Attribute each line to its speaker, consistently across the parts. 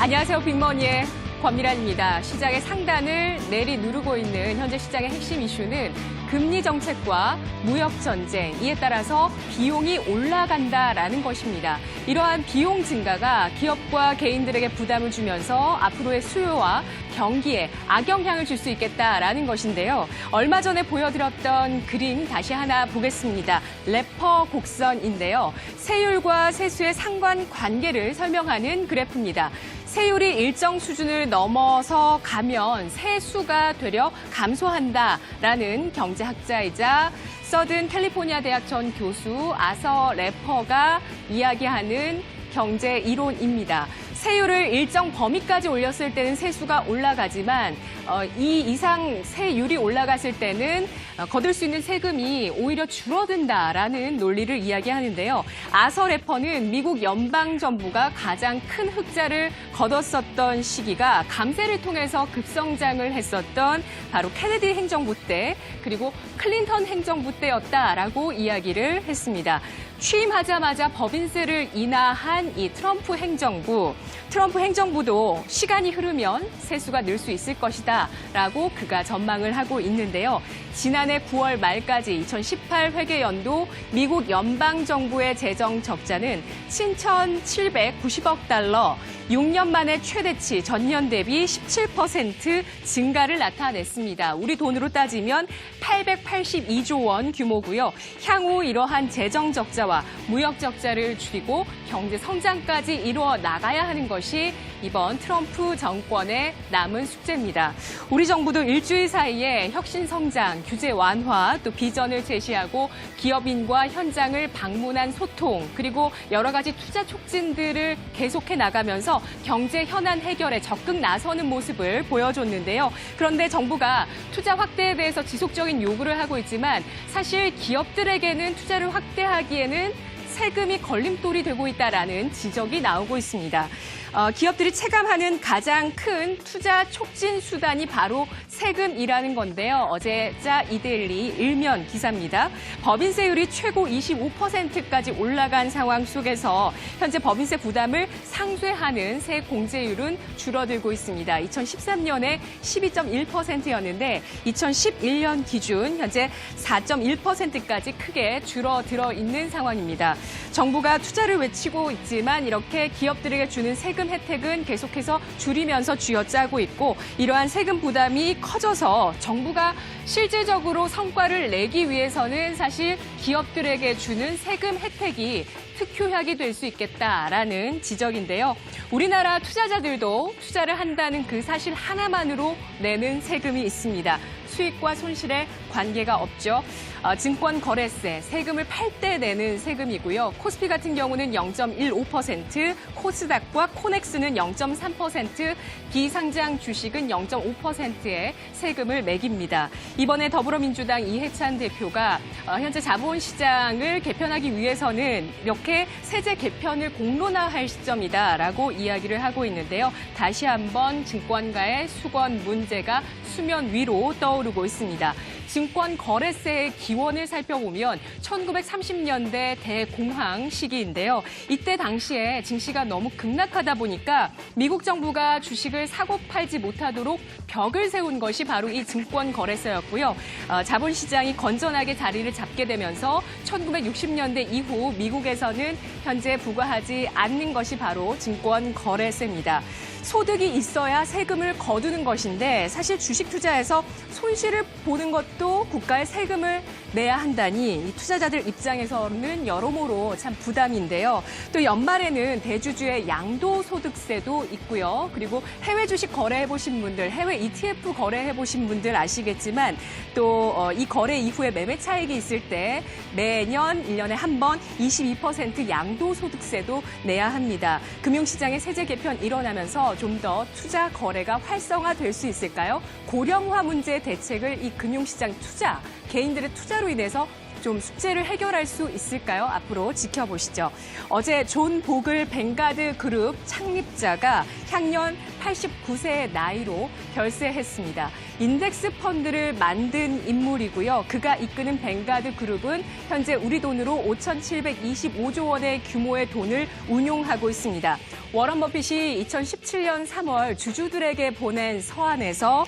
Speaker 1: 안녕하세요. 빅머니의 권미란입니다. 시장의 상단을 내리누르고 있는 현재 시장의 핵심 이슈는 금리 정책과 무역 전쟁, 이에 따라서 비용이 올라간다라는 것입니다. 이러한 비용 증가가 기업과 개인들에게 부담을 주면서 앞으로의 수요와 경기에 악영향을 줄 수 있겠다라는 것인데요. 얼마 전에 보여드렸던 그림 다시 하나 보겠습니다. 래퍼 곡선인데요. 세율과 세수의 상관관계를 설명하는 그래프입니다. 세율이 일정 수준을 넘어서 가면 세수가 되려 감소한다라는 경제학자이자 서든 캘리포니아 대학 전 교수 아서 래퍼가 이야기하는 경제 이론입니다. 세율을 일정 범위까지 올렸을 때는 세수가 올라가지만 이 이상 세율이 올라갔을 때는 거둘 수 있는 세금이 오히려 줄어든다라는 논리를 이야기하는데요. 아서 래퍼는 미국 연방정부가 가장 큰 흑자를 거뒀었던 시기가 감세를 통해서 급성장을 했었던 바로 케네디 행정부 때 그리고 클린턴 행정부 때였다라고 이야기를 했습니다. 취임하자마자 법인세를 인하한 이 트럼프 행정부도 시간이 흐르면 세수가 늘 수 있을 것이다 라고 그가 전망을 하고 있는데요. 지난해 9월 말까지 2018 회계연도 미국 연방정부의 재정 적자는 7,790억 달러, 6년 만에 최대치 전년 대비 17% 증가를 나타냈습니다. 우리 돈으로 따지면 882조 원 규모고요. 향후 이러한 재정 적자와 무역 적자를 줄이고 경제 성장까지 이루어 나가야 하는 것이 이번 트럼프 정권의 남은 숙제입니다. 우리 정부도 일주일 사이에 혁신 성장, 규제 완화, 또 비전을 제시하고 기업인과 현장을 방문한 소통, 그리고 여러 가지 투자 촉진들을 계속해 나가면서 경제 현안 해결에 적극 나서는 모습을 보여줬는데요. 그런데 정부가 투자 확대에 대해서 지속적인 요구를 하고 있지만 사실 기업들에게는 투자를 확대하기에는 세금이 걸림돌이 되고 있다라는 지적이 나오고 있습니다. 기업들이 체감하는 가장 큰 투자 촉진 수단이 바로 세금이라는 건데요. 어제자 이데일리 일면 기사입니다. 법인세율이 최고 25%까지 올라간 상황 속에서 현재 법인세 부담을 상쇄하는 세 공제율은 줄어들고 있습니다. 2013년에 12.1%였는데 2011년 기준 현재 4.1%까지 크게 줄어들어 있는 상황입니다. 정부가 투자를 외치고 있지만 이렇게 기업들에게 주는 세금 혜택은 계속해서 줄이면서 쥐어짜고 있고 이러한 세금 부담이 커져서 정부가 실질적으로 성과를 내기 위해서는 사실 기업들에게 주는 세금 혜택이 특효약이 될 수 있겠다라는 지적인데요. 우리나라 투자자들도 투자를 한다는 그 사실 하나만으로 내는 세금이 있습니다. 수익과 손실에 관계가 없죠. 증권거래세, 세금을 팔 때 내는 세금이고요. 코스피 같은 경우는 0.15%, 코스닥과 코넥스는 0.3%, 비상장 주식은 0.5%의 세금을 매깁니다. 이번에 더불어민주당 이해찬 대표가 현재 자본시장을 개편하기 위해서는 이렇게 세제 개편을 공론화할 시점이다라고 이야기를 하고 있는데요. 다시 한번 증권가의 수건 문제가 수면 위로 떠오르고 있습니다. 증권거래세의 기원을 살펴보면 1930년대 대공황 시기인데요. 이때 당시에 증시가 너무 급락하다 보니까 미국 정부가 주식을 사고 팔지 못하도록 벽을 세운 것이 바로 이 증권거래세였고요. 자본시장이 건전하게 자리를 잡게 되면서 1960년대 이후 미국에서는 현재 부과하지 않는 것이 바로 증권거래세입니다. 소득이 있어야 세금을 거두는 것인데 사실 주식 투자에서 손실을 보는 것도 국가에 세금을 내야 한다니 이 투자자들 입장에서는 여러모로 참 부담인데요. 또 연말에는 대주주의 양도소득세도 있고요. 그리고 해외 주식 거래해보신 분들, 해외 ETF 거래해보신 분들 아시겠지만 또 이 거래 이후에 매매 차익이 있을 때 매년 1년에 한 번 22% 양도소득세도 내야 합니다. 금융시장의 세제 개편 일어나면서 좀 더 투자 거래가 활성화될 수 있을까요? 고령화 문제 대책을 이 금융시장 투자, 개인들의 투자로 인해서 좀 숙제를 해결할 수 있을까요? 앞으로 지켜보시죠. 어제 존 보글 뱅가드 그룹 창립자가 향년 89세의 나이로 별세했습니다. 인덱스 펀드를 만든 인물이고요. 그가 이끄는 뱅가드 그룹은 현재 우리 돈으로 5,725조 원의 규모의 돈을 운용하고 있습니다. 워런 버핏이 2017년 3월 주주들에게 보낸 서한에서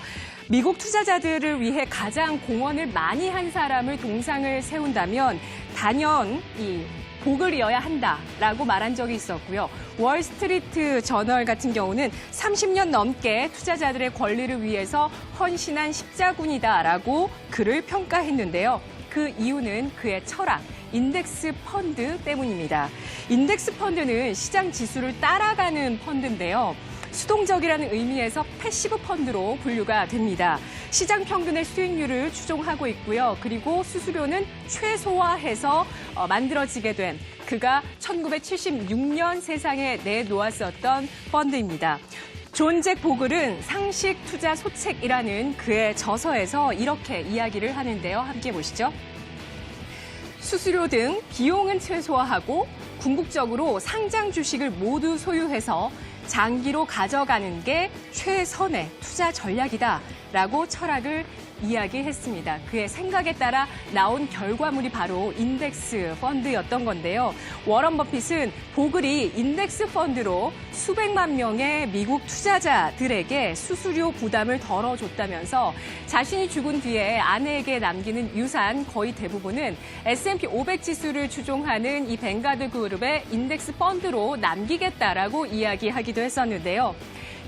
Speaker 1: 미국 투자자들을 위해 가장 공헌을 많이 한 사람을 동상을 세운다면 단연 이 보글이어야 한다라고 말한 적이 있었고요. 월스트리트 저널 같은 경우는 30년 넘게 투자자들의 권리를 위해서 헌신한 십자군이다라고 그를 평가했는데요. 그 이유는 그의 철학, 인덱스 펀드 때문입니다. 인덱스 펀드는 시장 지수를 따라가는 펀드인데요. 수동적이라는 의미에서 패시브 펀드로 분류가 됩니다. 시장 평균의 수익률을 추종하고 있고요. 그리고 수수료는 최소화해서 만들어지게 된 그가 1976년 세상에 내놓았었던 펀드입니다. 존 잭 보글은 상식 투자 소책이라는 그의 저서에서 이렇게 이야기를 하는데요. 함께 보시죠. 수수료 등 비용은 최소화하고 궁극적으로 상장 주식을 모두 소유해서 장기로 가져가는 게 최선의 투자 전략이다라고 철학을 이야기했습니다. 그의 생각에 따라 나온 결과물이 바로 인덱스 펀드였던 건데요. 워런 버핏은 보글이 인덱스 펀드로 수백만 명의 미국 투자자들에게 수수료 부담을 덜어줬다면서 자신이 죽은 뒤에 아내에게 남기는 유산 거의 대부분은 S&P 500 지수를 추종하는 이 뱅가드 그룹의 인덱스 펀드로 남기겠다라고 이야기하기도 했었는데요.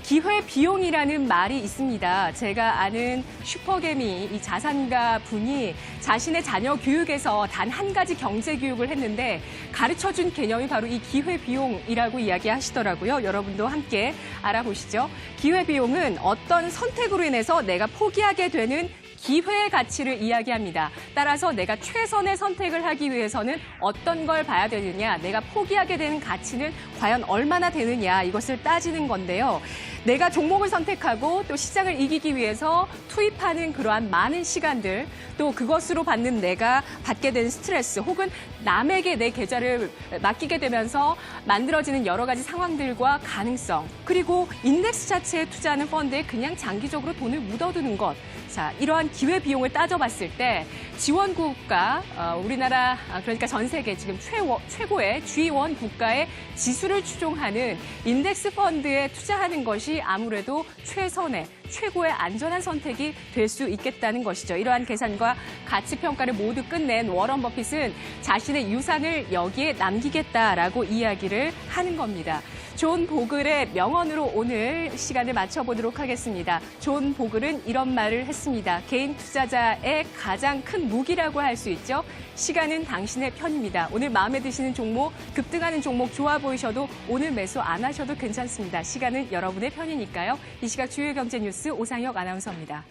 Speaker 1: 기회비용이라는 말이 있습니다. 제가 아는 슈퍼개미 이 자산가 분이 자신의 자녀 교육에서 단 한 가지 경제 교육을 했는데 가르쳐준 개념이 바로 이 기회비용이라고 이야기하시더라고요. 여러분도 함께 알아보시죠. 기회비용은 어떤 선택으로 인해서 내가 포기하게 되는 기회의 가치를 이야기합니다. 따라서 내가 최선의 선택을 하기 위해서는 어떤 걸 봐야 되느냐, 내가 포기하게 되는 가치는 과연 얼마나 되느냐, 이것을 따지는 건데요. 내가 종목을 선택하고 또 시장을 이기기 위해서 투입하는 그러한 많은 시간들, 또 그것으로 받는 내가 받게 되는 스트레스, 혹은 남에게 내 계좌를 맡기게 되면서 만들어지는 여러 가지 상황들과 가능성, 그리고 인덱스 자체에 투자하는 펀드에 그냥 장기적으로 돈을 묻어두는 것. 자, 이러한 기회비용을 따져봤을 때 지원국가, 우리나라, 그러니까 전 세계 지금 최고의 G1 국가의 지수를 추종하는 인덱스 펀드에 투자하는 것이 아무래도 최선의, 최고의 안전한 선택이 될 수 있겠다는 것이죠. 이러한 계산과 가치 평가를 모두 끝낸 워런 버핏은 자신의 유산을 여기에 남기겠다라고 이야기를 하는 겁니다. 존 보글의 명언으로 오늘 시간을 맞춰보도록 하겠습니다. 존 보글은 이런 말을 했습니다. 개인 투자자의 가장 큰 무기라고 할 수 있죠. 시간은 당신의 편입니다. 오늘 마음에 드시는 종목, 급등하는 종목 좋아 보이셔도 오늘 매수 안 하셔도 괜찮습니다. 시간은 여러분의 편이니까요. 이 시각 주요 경제 뉴스 오상혁 아나운서입니다.